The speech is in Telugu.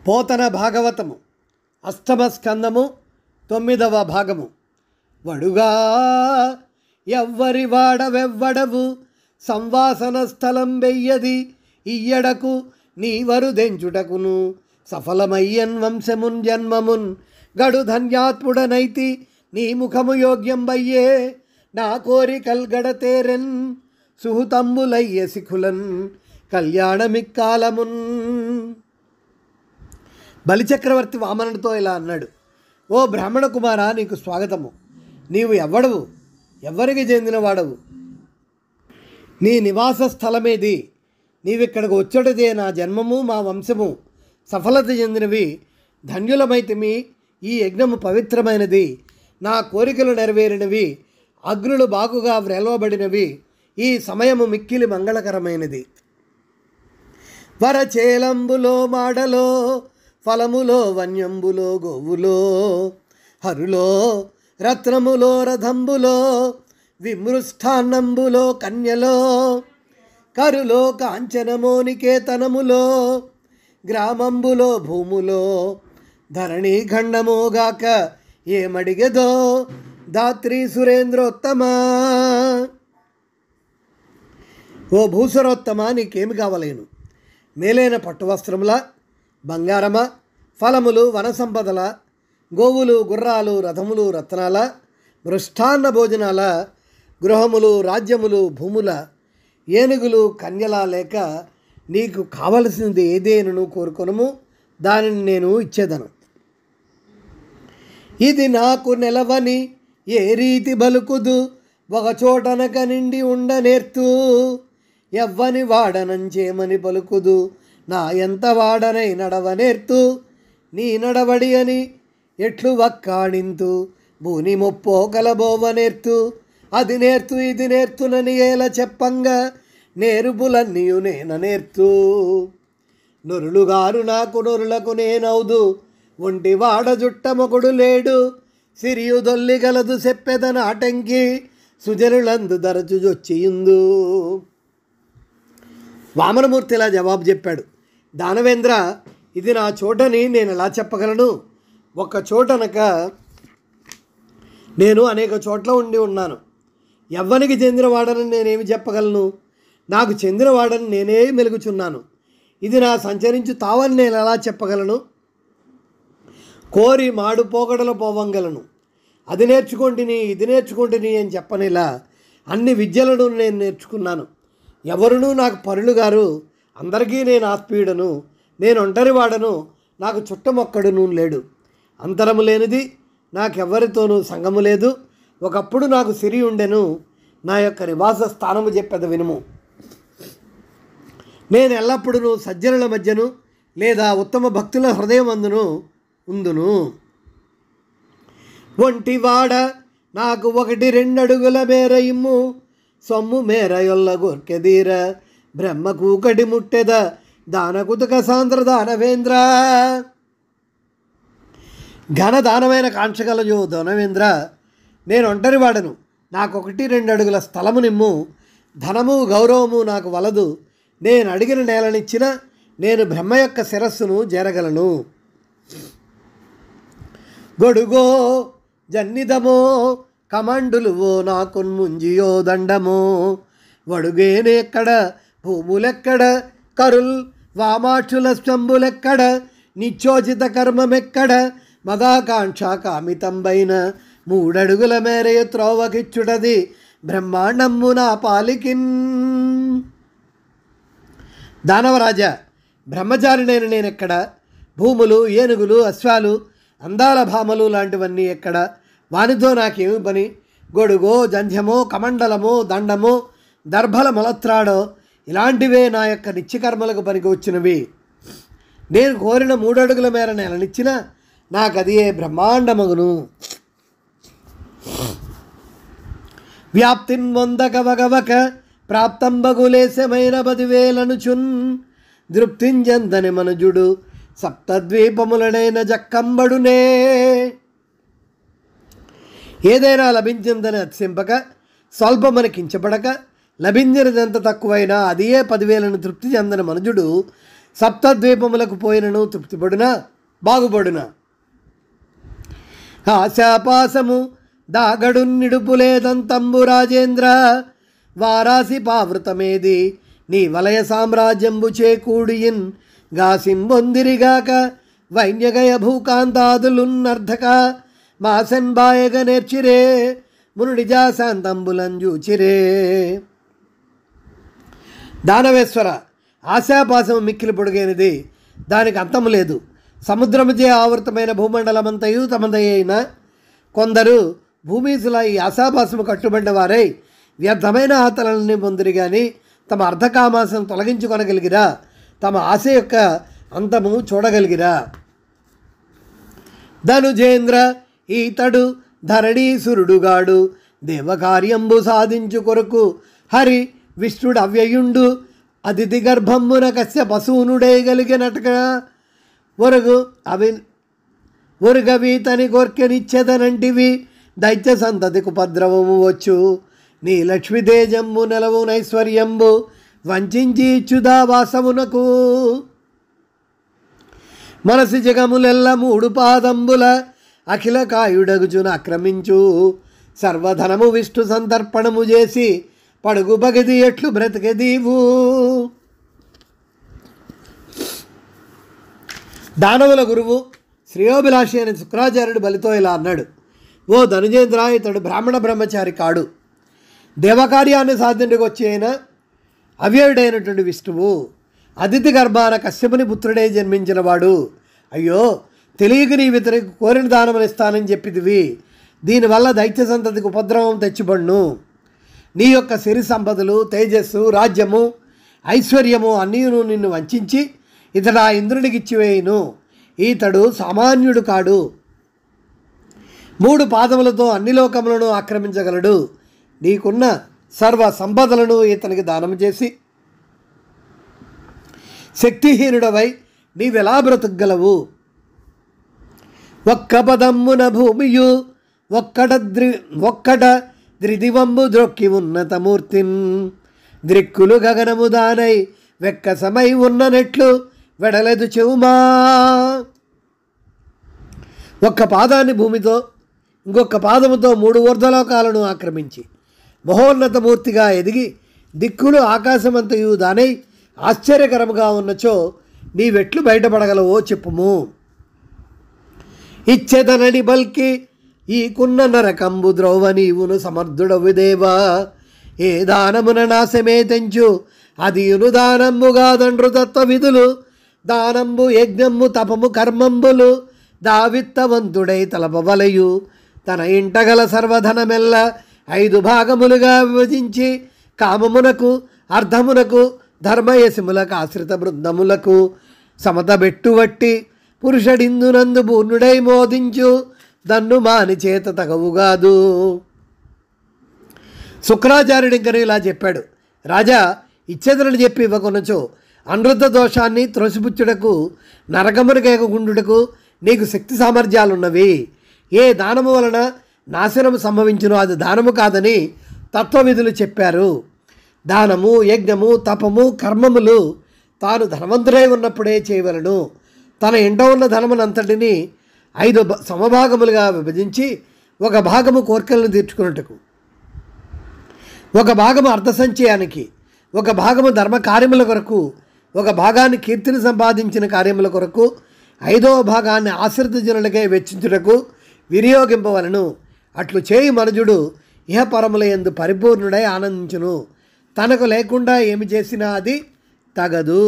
పోతన భాగవతము అష్టమ స్కందము 9వ భాగము. వడుగా ఎవ్వరి వాడవెవ్వడవు సంవాసన స్థలం వెయ్యది ఇయ్యడకు నీవరు దెంచుటకును సఫలమయ్యన్ వంశమున్ జన్మమున్ గడు ధన్యాత్ముడనైతి నీ ముఖము యోగ్యం వయ్యే నా కోరికల్ గడతేరెన్ సుహుతంబులయ్య శిఖులన్ కళ్యాణమిక్కాలమున్. బలిచక్రవర్తి వామనుడితో ఇలా అన్నాడు: ఓ బ్రాహ్మణ కుమార, నీకు స్వాగతము. నీవు ఎవ్వడవు? ఎవ్వరికి చెందినవాడవు? నీ నివాస స్థలమేది? నీవిక్కడికి వచ్చేటదే నా జన్మము మా వంశము సఫలత చెందినవి. ధన్యులమైతిమి. ఈ యజ్ఞము పవిత్రమైనది. నా కోరికలు నెరవేరినవి. అగ్నులు బాగుగా వ్రేలవబడినవి. ఈ సమయము మిక్కిలి మంగళకరమైనది. వరచేలంబులో మాడలో ఫలములో వన్యంబులో గోవులో హరులో రత్నములో రథంబులో విమృష్టాన్నంబులో కన్యలో కరులో కాంచనమో నికేతనములో గ్రామంబులో భూములో ధరణి ఖండమోగాక ఏమడిగెదో దాత్రి సురేంద్రోత్తమ. ఓ భూసురోత్తమ, నీకేమి కావలేను? మేలైన పట్టువస్త్రముల, బంగారమ, ఫలములు, వనసంపదల, గోవులు, గుర్రాలు, రథములు, రత్నాల, మృష్టాన్న భోజనాల, గృహములు, రాజ్యములు, భూముల, ఏనుగులు, కన్యల లేక నీకు కావలసింది ఏదేనను కోరుకొనుము, దానిని నేను ఇచ్చేదను. ఇది నాకు నెలవని ఏ రీతి బలుకుదు ఒకచోటనక నిండి ఉండనేర్తూ ఎవ్వని వాడనంచేమని పలుకుదు నా ఎంత వాడనై నడవనేర్తు నీ నడవడి అని ఎట్లు వక్కాణింతు భూని మొప్పో కలబోవనేర్తు అది నేర్తు ఇది నేర్తునని ఏల చెప్పంగా నేరుబులన్నీయు నేననేర్తు నొరులుగారు నాకు నొరులకు నేనవుదు ఒంటి వాడ జుట్టమొకడు లేడు సిరియు దొల్లిగలదు చెప్పెదన ఆటంకి సుజనులందు దరచుజొచ్చియుందు. వామనమూర్తి ఇలా జవాబు చెప్పాడు: దానవేంద్ర, ఇది నా చోటని నేను ఎలా చెప్పగలను? ఒక్క చోటనక నేను అనేక చోట్ల ఉండి ఉన్నాను. ఎవ్వనికి చెందినవాడని నేనేమి చెప్పగలను? నాకు చెందినవాడని నేనే మెలుగుచున్నాను. ఇది నా సంచరించు తావని నేను ఎలా చెప్పగలను? కోరి మాడు పోగడల పోవంగలను. అది నేర్చుకుంటుని ఇది నేర్చుకుంటుని అని చెప్పనిలా అన్ని విద్యలను నేను నేర్చుకున్నాను. ఎవరునూ నాకు పరులు గారు. అందరికీ నేను ఆత్మీయుడను. నేను ఒంటరి వాడను. నాకు చుట్టమొక్కడును లేడు. అంతరము లేనిది నాకెవ్వరితోనూ సంగము లేదు. ఒకప్పుడు నాకు సిరి ఉండెను. నా యొక్క నివాస స్థానము చెప్పేది వినుము. నేను ఎల్లప్పుడూ సజ్జనుల మధ్యను లేదా ఉత్తమ భక్తుల హృదయమందును ఉందును. ఒంటివాడ నాకు 1-2 అడుగుల మేర ఇమ్ము సొమ్ము మేర యొల్ల గోర్కెదీర బ్రహ్మ కూకటి ముట్టెద దానకుతుక సాంద్ర దానవేంద్ర. ఘనదానమైన కాంక్షగలయో దానవేంద్ర, నేను ఒంటరి వాడను. నాకు 1-2 అడుగుల స్థలము నిమ్ము. ధనము గౌరవము నాకు వలదు. నేను అడిగిన నేలనిచ్చిన నేను బ్రహ్మ యొక్క శిరస్సును చేరగలను. గొడుగో జన్నిదమో కమండులువో నాకొన్ముంజియో దండమో వడుగేనెక్కడ భూములెక్కడ కరుల్ వామాక్షుల స్తంభులెక్కడ నిత్యోచిత కర్మమెక్కడ మదాకాంక్ష కామితంబైన 3 అడుగుల మేరయ త్రోవకిచ్చుటది బ్రహ్మాండమ్ము నా పాలికిన్. దానవరాజా, బ్రహ్మచారినైన నేనెక్కడ? భూములు, ఏనుగులు, అశ్వాలు, అందాల భామలు లాంటివన్నీ ఎక్కడ? వానితో నాకేమి పని? గొడుగో జంధ్యమో కమండలమో దండమో దర్భల మలత్రాడో ఇలాంటివే నా యొక్క నిత్యకర్మలకు పనికి వచ్చినవి. నేను కోరిన 3 అడుగుల మేర నెలనిచ్చిన నాకది ఏ బ్రహ్మాండమగును. వ్యాప్తిన్ వందక వగవక ప్రాప్తంబగులేశమైన 10,000 దృప్తింజందని మనుజుడు సప్తద్వీపములనైన జక్కంబడునే. ఏదైనా లభించిందని అతిశింపక స్వల్పమని కించపడక లభించినదంత తక్కువైనా అదే 10,000 తృప్తి చెందని మనుజుడు సప్తద్వీపములకు పోయినను తృప్తిపడునా బాగుపడునా. ఆశాపాసము దాగడు నిడుపులేదంతంబు రాజేంద్ర, వారాసి పావృతమేది నీ వలయ సామ్రాజ్యంబు చేకూడియిన్, గాసింబొందిరిగాక వైన్యగయ భూకాంతాదులున్నర్ధక, మాసెన్బాయగ నేర్చిరే మునుడిజా శాంతంబులంజూచిరే. దానవేశ్వర, ఆశాపాసం మిక్కిలి పొడుగైనది, దానికి అంతము లేదు. సముద్రముచే ఆవృతమైన భూమండలమంతయు తమదైన కొందరు భూమీసుల ఈ ఆశాపాసము కట్టుబడిన వారై వ్యర్థమైన ఆతలని పొందిరి కానీ తమ అర్ధకామాసం తొలగించుకొనగలిగిరా, తమ ఆశ యొక్క అంతము చూడగలిగిరా. ధనుజేంద్ర, ఈతడు ధరణీసురుడుగాడు, దేవకార్యంబు సాధించు కొరకు హరి విష్ణుడు అవ్యయుండు, అతిథి గర్భమ్మున కశ్య పశువునుడేయగలిగినట్టుగా ఒరుగవీతని కోర్కెనిచ్చెదనంటివి, దైత్య సంతతికి ఉపద్రవము వచ్చు, నీ లక్ష్మీతేజంబు నెలవు నైశ్వర్యంబు వంచించి ఇచ్చుదా వాసమునకు. మనసి జగములెల్ల మూడు పాదంబుల అఖిల కాయుడగుచును ఆక్రమించు, సర్వధనము విష్ణు సంతర్పణము చేసి పడుగు బగది ఎట్లు బ్రతికెదీవు. దానవుల గురువు శ్రేయోభిలాషి అయిన శుక్రాచార్యుడు బలితో ఇలా అన్నాడు: ఓ ధనుజేంద్ర, ఇతడు బ్రాహ్మణ బ్రహ్మచారి కాడు, దేవకార్యాన్ని సాధించుకు వచ్చి అయిన అవ్యయుడైనటువంటి విష్ణువు అతిథి గర్భాన కశ్యపుని పుత్రుడే జన్మించినవాడు. అయ్యో, తెలియక నీ ఇతనికి కోరిన దానములు ఇస్తానని చెప్పిదివి, దీనివల్ల దైత్య సంతతికి ఉపద్రవం తెచ్చిబడును. నీ యొక్క సిరి సంపదలు, తేజస్సు, రాజ్యము, ఐశ్వర్యము అన్నీను నిన్ను వంచి ఇతడు ఆ ఇంద్రునికి ఇచ్చివేయును. ఈతడు సామాన్యుడు కాడు, 3 పాదములతో అన్ని లోకములను ఆక్రమించగలడు. నీకున్న సర్వ సంపదలను ఇతనికి దానం చేసి శక్తిహీనుడవై నీవెలా బ్రతుకగలవు? ఒక్క పదమ్మున భూమియు ఒక్కట ద్రిదివంబు ద్రొక్కి ఉన్నతమూర్తిన్, ద్రిక్కులు గగనము దానై వెక్కసమై ఉన్ననెట్లు వెడలెదు చెవుమా. ఒక్క పాదాన్ని భూమితో, ఇంకొక పాదముతో 3 ఊర్ధ్వలోకాలను ఆక్రమించి మహోన్నతమూర్తిగా ఎదిగి దిక్కులు ఆకాశమంతయు దానై ఆశ్చర్యకరముగా ఉన్నచో నీవెట్లు బయటపడగలవో చెప్పుము. ఇచ్చెదనడి బల్కి ఈ కున్న నరకంబు ద్రోవ నీవును సమర్థుడవు దేవా, ఏ దానమున నాశమే తెంచు అదియును దానంబుగా దండ్రు తత్వ విధులు, దానంబు యజ్ఞము తపము కర్మంబులు దావిత్తవంతుడై తలపవలయు, తన ఇంటగల సర్వధనమెల్ల 5 భాగములుగా విభజించి కామమునకు, అర్థమునకు, ధర్మయశములకు, ఆశ్రిత బృందములకు సమత బెట్టువట్టి పురుషడిందునందు పూర్ణుడై మోదించు, దన్ను మాని చేత తగవుగాదు. శుక్రాచార్యుడు ఇంకను ఇలా చెప్పాడు: రాజా, ఇచ్చేదనని చెప్పి ఇవ్వకొనచో అనృద్ధ దోషాన్ని త్రోసిపుచ్చుటకు, నరకమునకేగుండుటకు నీకు శక్తి సామర్థ్యాలున్నవి. ఏ దానము వలన నాశనము సంభవించునో అది దానము కాదని తత్వవిధులు చెప్పారు. దానము, యజ్ఞము, తపము, కర్మములు తాను ధనవంతుడై ఉన్నప్పుడే చేయవలను. తన ఇంట ఉన్న ధనమునంతటిని 5 సమభాగములుగా విభజించి, ఒక భాగము కోర్కెలను తీర్చుకున్నట్టుకు, ఒక భాగము అర్థసంచయానికి, ఒక భాగము ధర్మ కార్యముల కొరకు, ఒక భాగాన్ని కీర్తిని సంపాదించిన కార్యముల కొరకు, 5వ భాగాన్ని ఆశ్రిత జనులకై వెచ్చించుటకు వినియోగింపవలను. అట్లు చేయి మనుజుడు ఇహపరముల యందు పరిపూర్ణుడై ఆనందించును. తనకు లేకుండా ఏమి చేసినా అది తగదు.